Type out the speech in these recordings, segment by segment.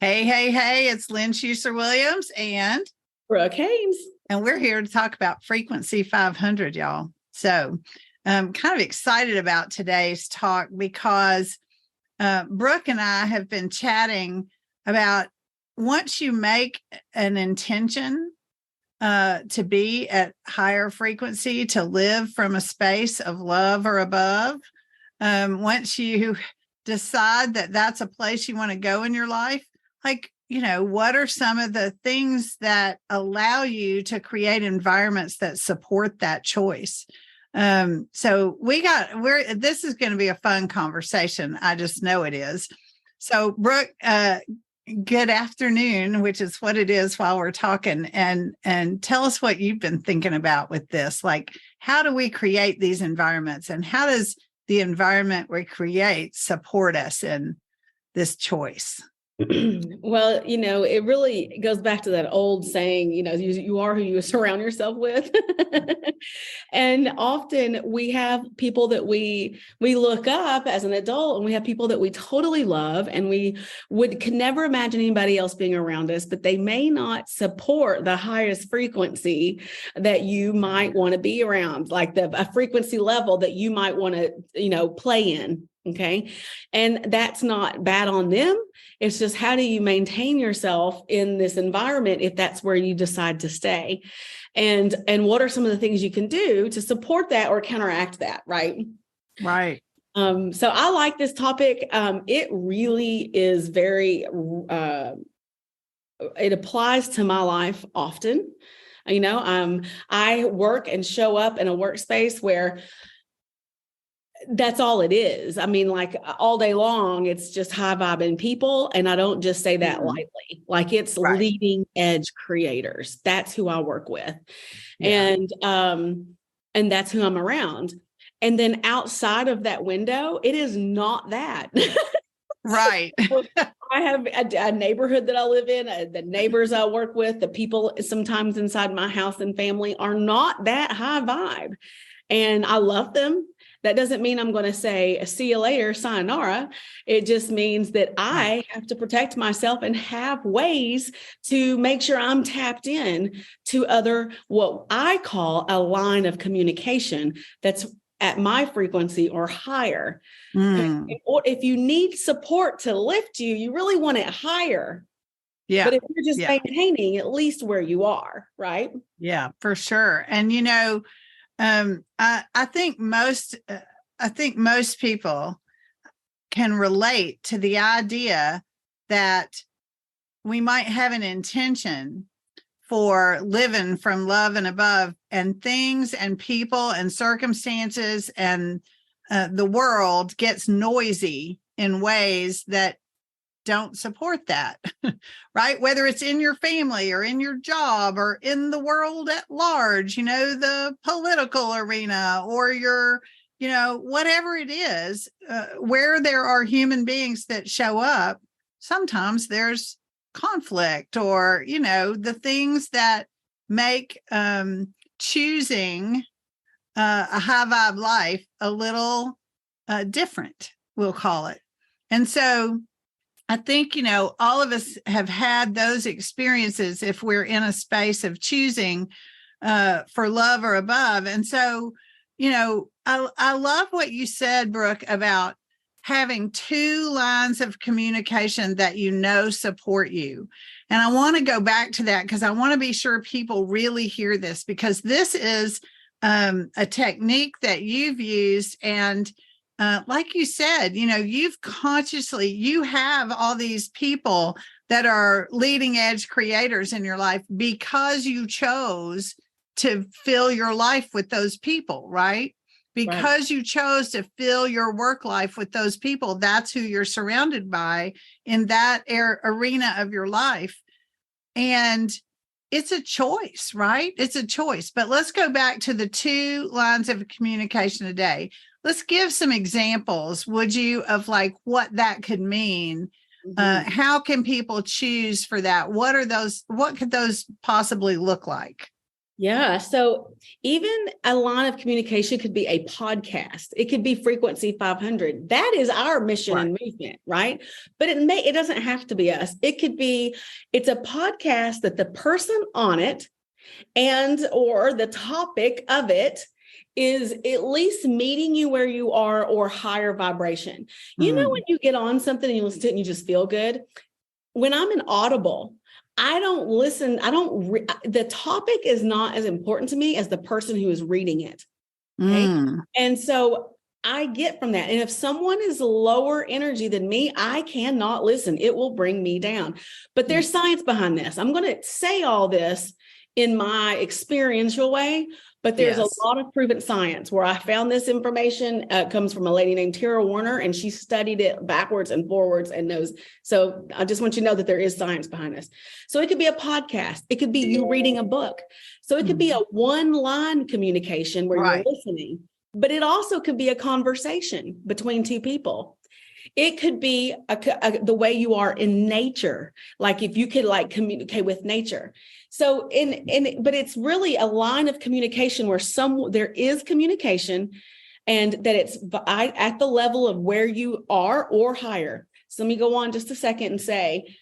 Hey, hey, hey, it's Lynn Schussler-Williams and Brooke Haynes. we're here to talk about Frequency 500, y'all. So I'm kind of excited about today's talk because Brooke and I have been chatting about once you make an intention to be at higher frequency, to live from a space of love or above, once you decide that that's a place you want to go in your life, what are some of the things that allow you to create environments that support that choice? So this is going to be a fun conversation. I just know it is. So Brooke, good afternoon, which is what it is while we're talking, and tell us what you've been thinking about with this. Like, how do we create these environments, and how does the environment we create support us in this choice? Well, it really goes back to that old saying, you are who you surround yourself with. And often we have people that we look up as an adult, and we have people that we totally love, and we could never imagine anybody else being around us, but they may not support the highest frequency that you might want to be around, like a frequency level that you might want to, play in. Okay. And that's not bad on them. It's just, how do you maintain yourself in this environment if that's where you decide to stay? And what are some of the things you can do to support that or counteract that? Right. Right. So I like this topic. It really is very, it applies to my life often. I work and show up in a workspace where that's all it is. I mean, like all day long, it's just high vibing people. And I don't just say that lightly, like it's right. Leading edge creators. That's who I work with. Yeah. And that's who I'm around. And then outside of that window, it is not that. Right. I have a neighborhood that I live in, the neighbors I work with, the people sometimes inside my house and family are not that high vibe. And I love them. That doesn't mean I'm going to say, see you later, sayonara. It just means that I have to protect myself and have ways to make sure I'm tapped in to what I call a line of communication that's at my frequency or higher. If you need support to lift you, you really want it higher. Yeah. But if you're just maintaining at least where you are, right? Yeah, for sure. And, I think most people can relate to the idea that we might have an intention for living from love and above, and things and people and circumstances and the world gets noisy in ways that don't support that, right? Whether it's in your family or in your job or in the world at large, the political arena or your, whatever it is, where there are human beings that show up, sometimes there's conflict or, the things that make choosing a high vibe life a little different, we'll call it. And so I think, all of us have had those experiences if we're in a space of choosing for love or above. And so, I love what you said, Brooke, about having two lines of communication that support you. And I want to go back to that because I want to be sure people really hear this, because this is a technique that you've used. And like you said, you have all these people that are leading edge creators in your life because you chose to fill your life with those people, right? Because you chose to fill your work life with those people. That's who you're surrounded by in that arena of your life. And it's a choice, right? It's a choice. But let's go back to the two lines of communication today. Let's give some examples, would you, of like what that could mean? Mm-hmm. How can people choose for that? What could those possibly look like? Yeah. So even a line of communication could be a podcast. It could be frequency 500. That is our mission and movement, right? But it doesn't have to be us. It could be, it's a podcast that the person on it and or the topic of it is at least meeting you where you are or higher vibration. You know, when you get on something and you listen to it and you just feel good. When I'm in Audible, I don't listen. The topic is not as important to me as the person who is reading it. Okay? And so I get from that. And if someone is lower energy than me, I cannot listen. It will bring me down. But there's science behind this. I'm going to say all this in my experiential way, but there's a lot of proven science where I found this information. Comes from a lady named Tara Warner, and she studied it backwards and forwards and knows. So I just want you to know that there is science behind this. So it could be a podcast. It could be you reading a book. So it could be a one-line communication where you're listening, but it also could be a conversation between two people. It could be the way you are in nature, like if you could like communicate with nature. So but it's really a line of communication where there is communication, and that it's at the level of where you are or higher. So let me go on just a second and say,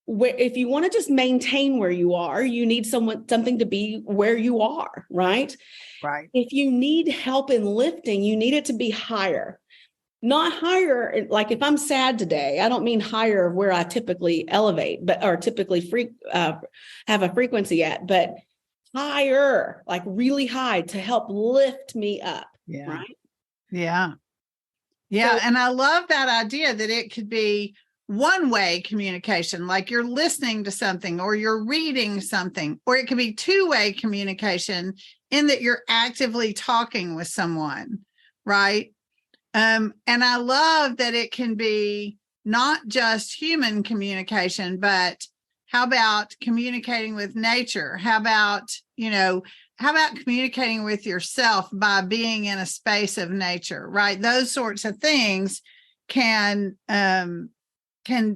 if you want to just maintain where you are, you need something to be where you are, right? Right. If you need help in lifting, you need it to be higher. Not higher, like if I'm sad today, I don't mean higher where I typically elevate, or typically have a frequency at, but higher, like really high to help lift me up. Yeah. Right. Yeah. Yeah. And I love that idea that it could be one-way communication, like you're listening to something or you're reading something, or it could be two-way communication in that you're actively talking with someone. Right. And I love that it can be not just human communication, but how about communicating with nature? How about communicating with yourself by being in a space of nature, right? Those sorts of things can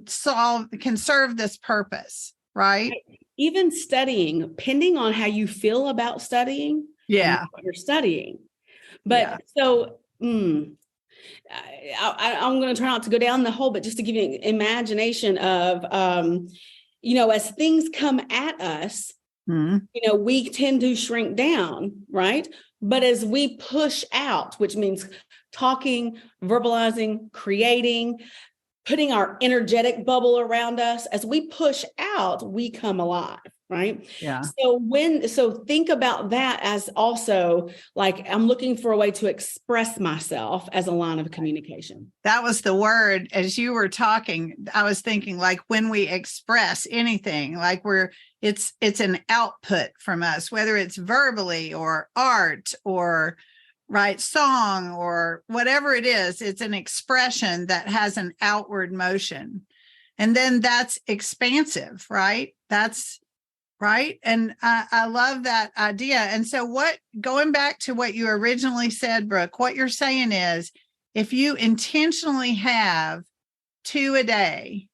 serve this purpose, right? Even studying, depending on how you feel about studying, what you're studying. But I'm going to try not to go down the hole, but just to give you an imagination of, as things come at us, we tend to shrink down, right? But as we push out, which means talking, verbalizing, creating, putting our energetic bubble around us, as we push out, we come alive. Right. Yeah. So think about that as also like, I'm looking for a way to express myself as a line of communication. That was the word as you were talking. I was thinking like when we express anything, like it's an output from us, whether it's verbally or art or song or whatever it is, it's an expression that has an outward motion. And then that's expansive, right? That's right. And I love that idea. And so going back to what you originally said, Brooke, what you're saying is if you intentionally have 2 a day,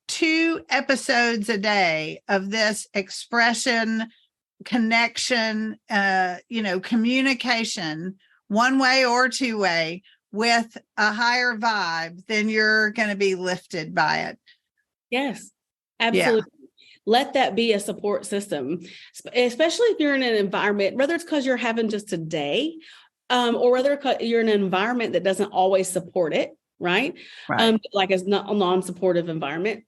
two episodes a day of this expression, connection, communication, one way or two way with a higher vibe, then you're going to be lifted by it. Yes, absolutely. Yeah. Let that be a support system, especially if you're in an environment, whether it's because you're having just a day, or whether you're in an environment that doesn't always support it, right? Like a non-supportive environment.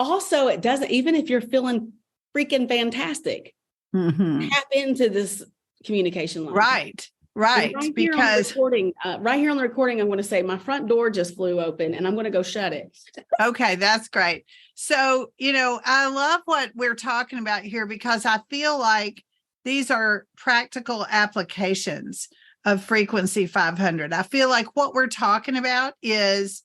Also, it doesn't, even if you're feeling freaking fantastic, tap into this communication line. Right. Because right here on the recording, I'm going to say my front door just flew open and I'm going to go shut it. Okay, that's great. So, I love what we're talking about here because I feel like these are practical applications of frequency 500. I feel like what we're talking about is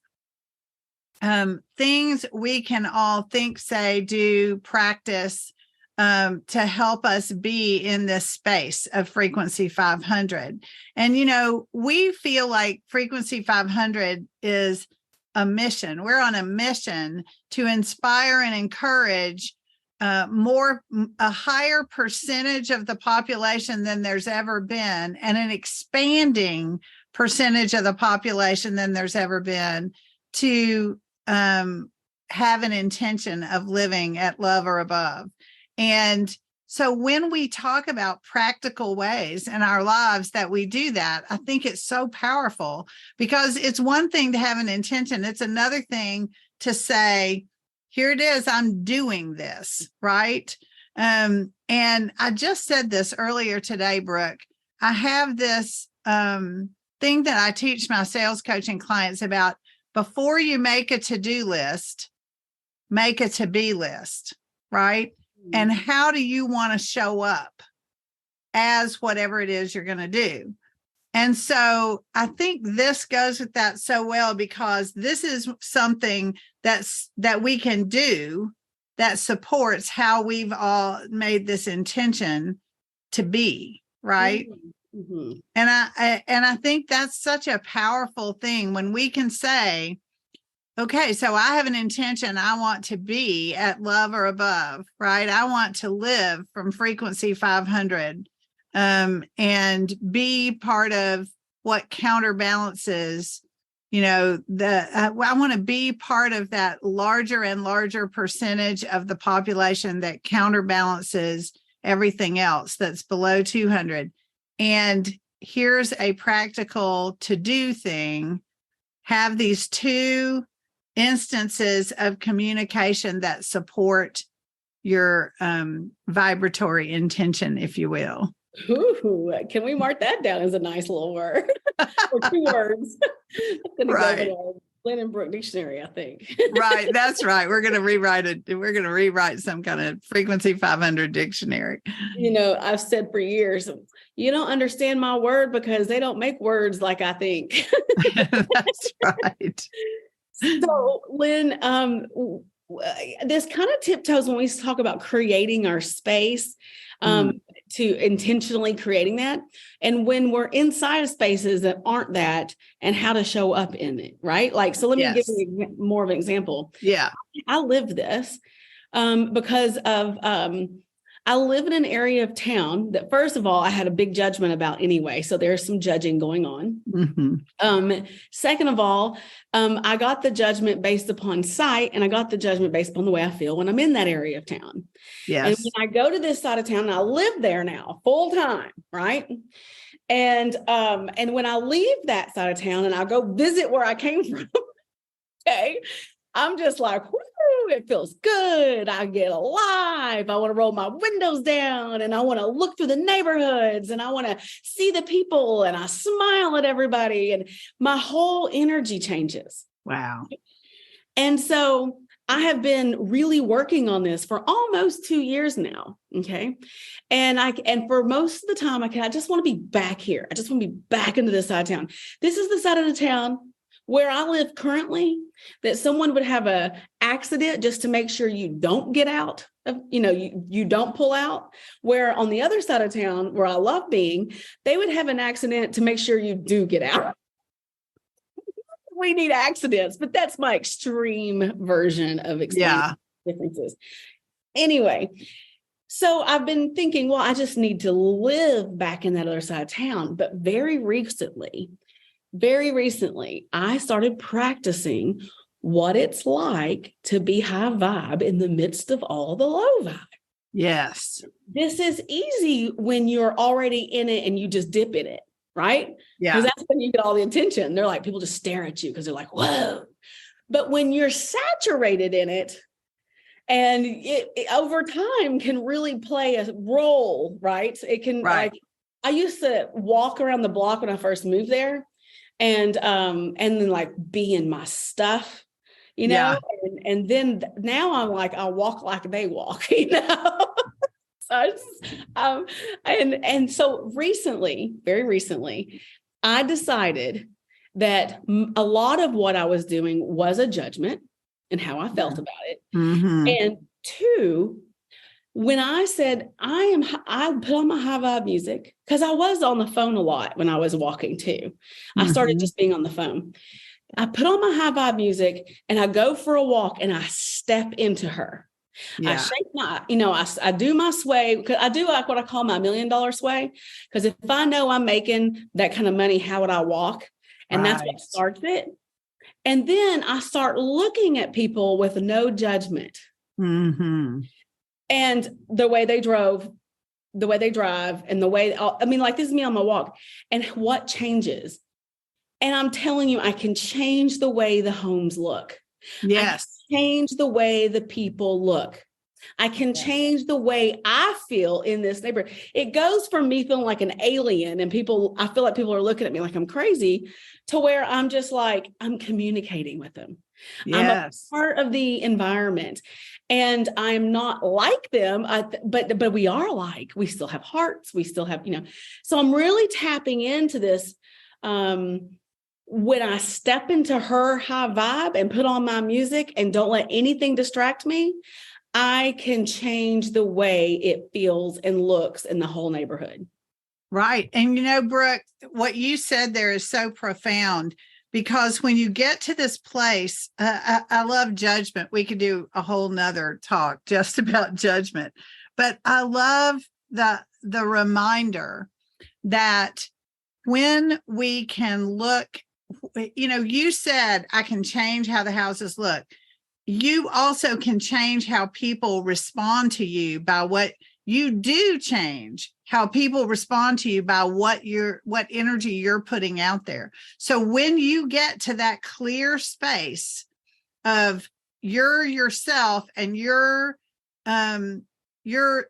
things we can all think, say, do, practice to help us be in this space of frequency 500. And, we feel like frequency 500 is a mission. We're on a mission to inspire and encourage a higher percentage of the population than there's ever been, and an expanding percentage of the population than there's ever been, to have an intention of living at love or above. And so when we talk about practical ways in our lives that we do that, I think it's so powerful, because it's one thing to have an intention. It's another thing to say, here it is, I'm doing this, right? And I just said this earlier today, Brooke. I have this thing that I teach my sales coaching clients about. Before you make a to-do list, make a to-be list, right? And how do you want to show up as whatever it is you're going to do? And so I think this goes with that so well, because this is something that we can do that supports how we've all made this intention to be, right? Mm-hmm. And I think that's such a powerful thing when we can say, okay, so I have an intention. I want to be at love or above, right? I want to live from frequency 500 and be part of what counterbalances, I want to be part of that larger and larger percentage of the population that counterbalances everything else that's below 200. And here's a practical to-do thing. Have these two instances of communication that support your vibratory intention, if you will. Ooh, can we mark that down as a nice little word? Or 2 words. Right. Go Lin and Brooke dictionary, I think. Right. That's right. We're going to rewrite it. We're going to rewrite some kind of frequency 500 dictionary. I've said for years, you don't understand my word because they don't make words like I think. That's right. So, Lin, this kind of tiptoes when we talk about creating our space, to intentionally creating that. And when we're inside of spaces that aren't that, and how to show up in it, right? Like, so let me give you more of an example. Yeah. I live this because of, I live in an area of town that, first of all, I had a big judgment about anyway. So there's some judging going on. Mm-hmm. Second of all, I got the judgment based upon sight, and I got the judgment based upon the way I feel when I'm in that area of town. Yes. And when I go to this side of town, and I live there now full time, right? And when I leave that side of town and I go visit where I came from, okay, I'm just like, whoo, it feels good. I get alive. I want to roll my windows down, and I want to look through the neighborhoods, and I want to see the people, and I smile at everybody, and my whole energy changes. Wow. And so I have been really working on this for almost 2 years now. Okay. And for most of the time I just want to be back here. I just want to be back into this side of town. This is the side of the town where I live currently, that someone would have an accident just to make sure you don't get out of, you don't pull out. Where on the other side of town, where I love being, they would have an accident to make sure you do get out. We need accidents, but that's my extreme version of explaining differences. Anyway, so I've been thinking, well, I just need to live back in that other side of town. But very recently, I started practicing what it's like to be high vibe in the midst of all the low vibe. Yes. This is easy when you're already in it and you just dip in it, right? Yeah. Because that's when you get all the attention. They're like, people just stare at you because they're like, whoa. But when you're saturated in it, and it over time can really play a role, right? It can, like, I used to walk around the block when I first moved there, and then like be in my stuff, and then now I'm like, I walk like they walk, So and so very recently, I decided that a lot of what I was doing was a judgment and how I felt about it. Mm-hmm. And 2, when I said I put on my high vibe music, because I was on the phone a lot when I was walking too. Mm-hmm. I started just being on the phone. I put on my high vibe music and I go for a walk and I step into her. I Yeah. shake my, I do my sway, because I do like what I call my $1 million sway. Because if I know I'm making that kind of money, how would I walk? And that's what Right. starts it. And then I start looking at people with no judgment. Mm-hmm. And the way they drove, the way they drive, and the way, like this is me on my walk. And what changes? And I'm telling you, I can change the way the homes look. I can Yes. change the way the people look. I can change the way I feel in this neighborhood. It goes from me feeling like an alien and I feel like people are looking at me like I'm crazy, to where I'm just like, I'm communicating with them. I'm a Yes. part of the environment, and I'm not like them, but we are alike. We still have hearts. We still have, so I'm really tapping into this. When I step into her high vibe and put on my music and don't let anything distract me, I can change the way it feels and looks in the whole neighborhood. Right. And Brooke, what you said there is so profound, because when you get to this place, I love judgment. We could do a whole nother talk just about judgment, but I love the reminder that when we can look, you said, I can change how the houses look. You also can change how people respond to you by what you do, change how people respond to you by what energy you're putting out there. So when you get to that clear space of you're yourself and you're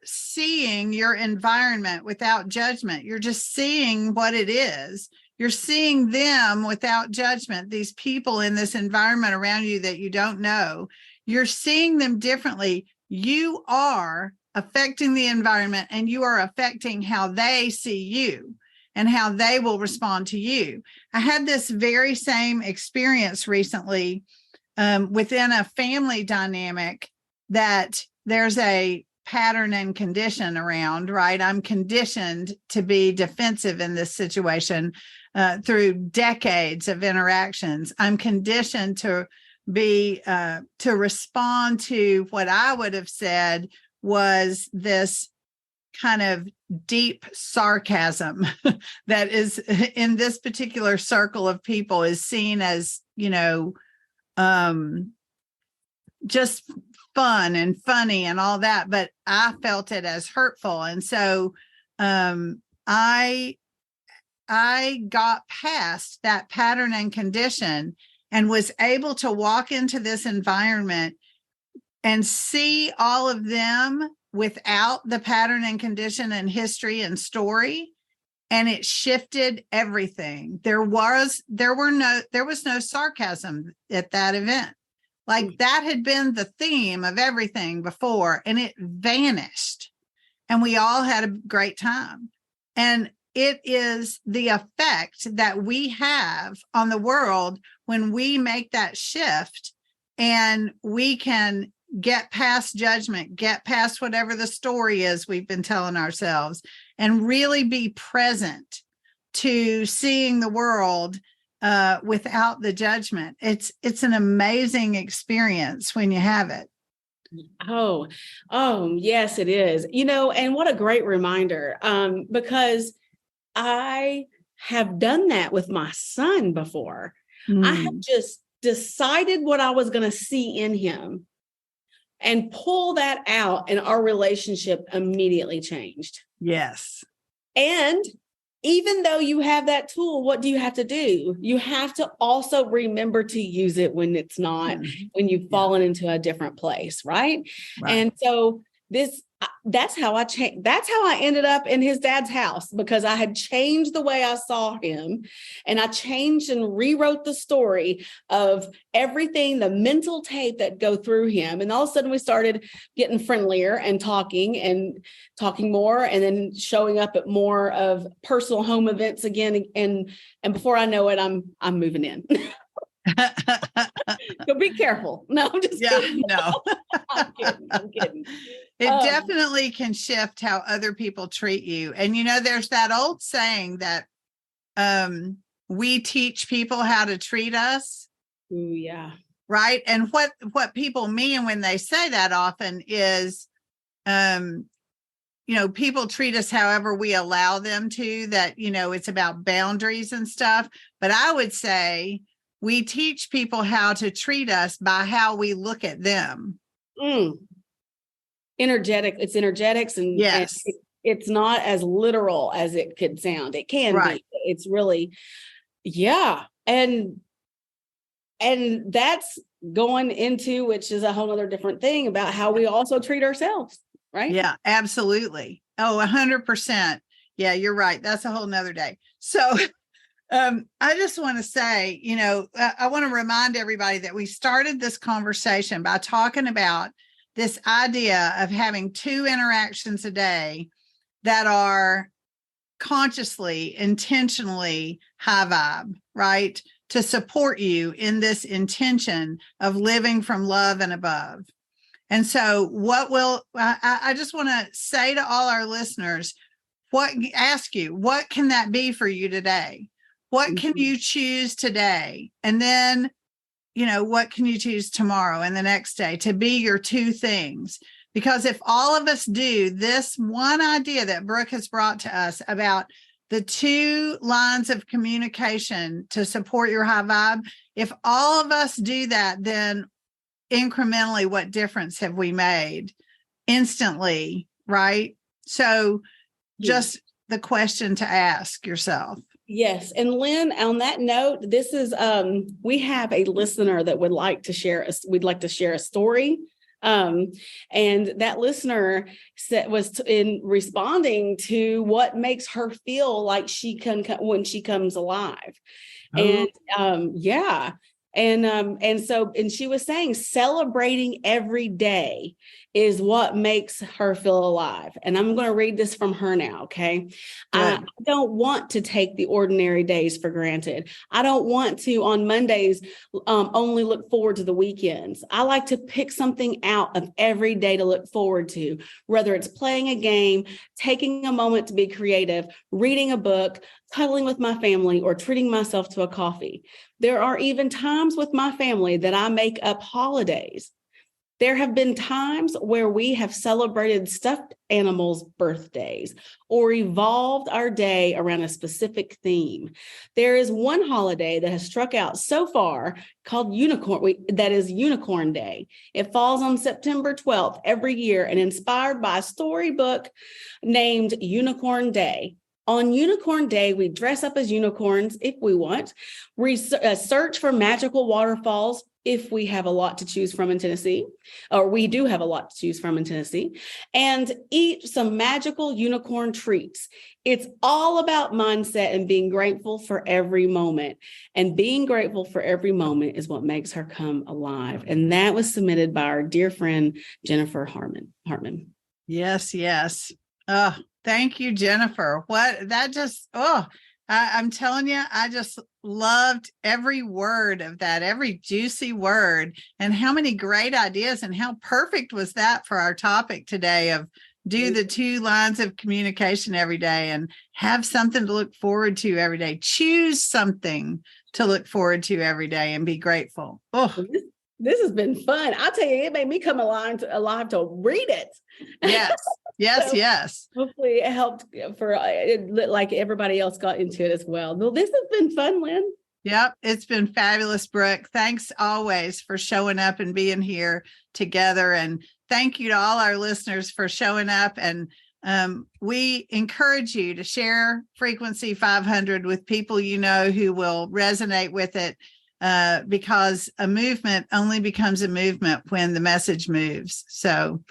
seeing your environment without judgment, you're just seeing what it is. You're seeing them without judgment, these people in this environment around you that you don't know. You're seeing them differently. You are affecting the environment, and you are affecting how they see you and how they will respond to you. I had this very same experience recently within a family dynamic, that there's a pattern and condition around, right? I'm conditioned to be defensive in this situation through decades of interactions. I'm conditioned to respond to what I would have said was this kind of deep sarcasm that is in this particular circle of people is seen as, just fun and funny and all that, but I felt it as hurtful. And so I got past that pattern and condition and was able to walk into this environment and see all of them without the pattern and condition and history and story. And it shifted everything. There was no sarcasm at that event. Like, that had been the theme of everything before, and it vanished. And we all had a great time. And it is the effect that we have on the world when we make that shift, and we can get past judgment, get past whatever the story is we've been telling ourselves, and really be present to seeing the world without the judgment. It's an amazing experience when you have it. Oh, yes, it is. And what a great reminder, because I have done that with my son before. I have just decided what I was going to see in him and pull that out, and our relationship immediately changed. Yes. And even though you have that tool, what do you have to do? You have to also remember to use it when it's not, when you've fallen into a different place, right? And so that's how I changed. That's how I ended up in his dad's house, because I had changed the way I saw him, and I changed and rewrote the story of everything, the mental tape that go through him. And all of a sudden we started getting friendlier and talking more, and then showing up at more of personal home events again. And before I know it, I'm moving in. So be careful. No, I'm just kidding. No. I'm kidding. It definitely can shift how other people treat you. And there's that old saying that we teach people how to treat us. Ooh, yeah. right? And what people mean when they say that often is, people treat us however we allow them to, that, it's about boundaries and stuff. But I would say we teach people how to treat us by how we look at them. Energetic. It's energetics, and, yes. and it's not as literal as it could sound. It can be. It's really, yeah. And that's going into, which is a whole other different thing about how we also treat ourselves. Right? Yeah, absolutely. Oh, 100%. Yeah, you're right. That's a whole nother day. So I just want to say, I want to remind everybody that we started this conversation by talking about this idea of having 2 interactions a day that are consciously, intentionally high vibe, right? To support you in this intention of living from love and above. And so I just want to say to all our listeners, what can that be for you today? What can you choose today? And then, what can you choose tomorrow and the next day to be your 2 things? Because if all of us do this one idea that Brooke has brought to us about the 2 lines of communication to support your high vibe, if all of us do that, then incrementally, what difference have we made instantly, right? So just the question to ask yourself. Yes. And Lynn, on that note, this is, we have a listener that would like to share, we'd like to share a story. And that listener was in responding to what makes her feel like she can, when she comes alive. Oh. And, yeah. And she was saying celebrating every day is what makes her feel alive. And I'm going to read this from her now. Okay. I don't want to take the ordinary days for granted. I don't want to on Mondays only look forward to the weekends. I like to pick something out of every day to look forward to, whether it's playing a game, taking a moment to be creative, reading a book, cuddling with my family, or treating myself to a coffee. There are even times with my family that I make up holidays. There have been times where we have celebrated stuffed animals' birthdays or evolved our day around a specific theme. There is one holiday that has struck out so far called that is Unicorn Day. It falls on September 12th every year and inspired by a storybook named Unicorn Day. On Unicorn Day, we dress up as unicorns if we want. We search for magical waterfalls if we have a lot to choose from in Tennessee, or we do have a lot to choose from in Tennessee, and eat some magical unicorn treats. It's all about mindset and being grateful for every moment. And being grateful for every moment is what makes her come alive. And that was submitted by our dear friend, Jennifer Hartman. Yes, yes. Oh, thank you, Jennifer. I'm telling you, I just loved every word of that, every juicy word, and how many great ideas, and how perfect was that for our topic today of do the 2 lines of communication every day and have something to look forward to every day. Choose something to look forward to every day and be grateful. Oh, this has been fun. I'll tell you, it made me come alive to read it. Yes. Yes, so yes. Hopefully it helped for like everybody else got into it as well. Well, this has been fun, Lynn. Yep, it's been fabulous, Brooke. Thanks always for showing up and being here together. And thank you to all our listeners for showing up. And we encourage you to share Frequency 500 with people you know who will resonate with it, because a movement only becomes a movement when the message moves. So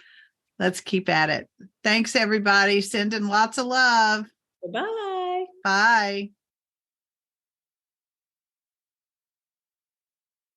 let's keep at it. Thanks, everybody. Sending lots of love. Bye. Bye.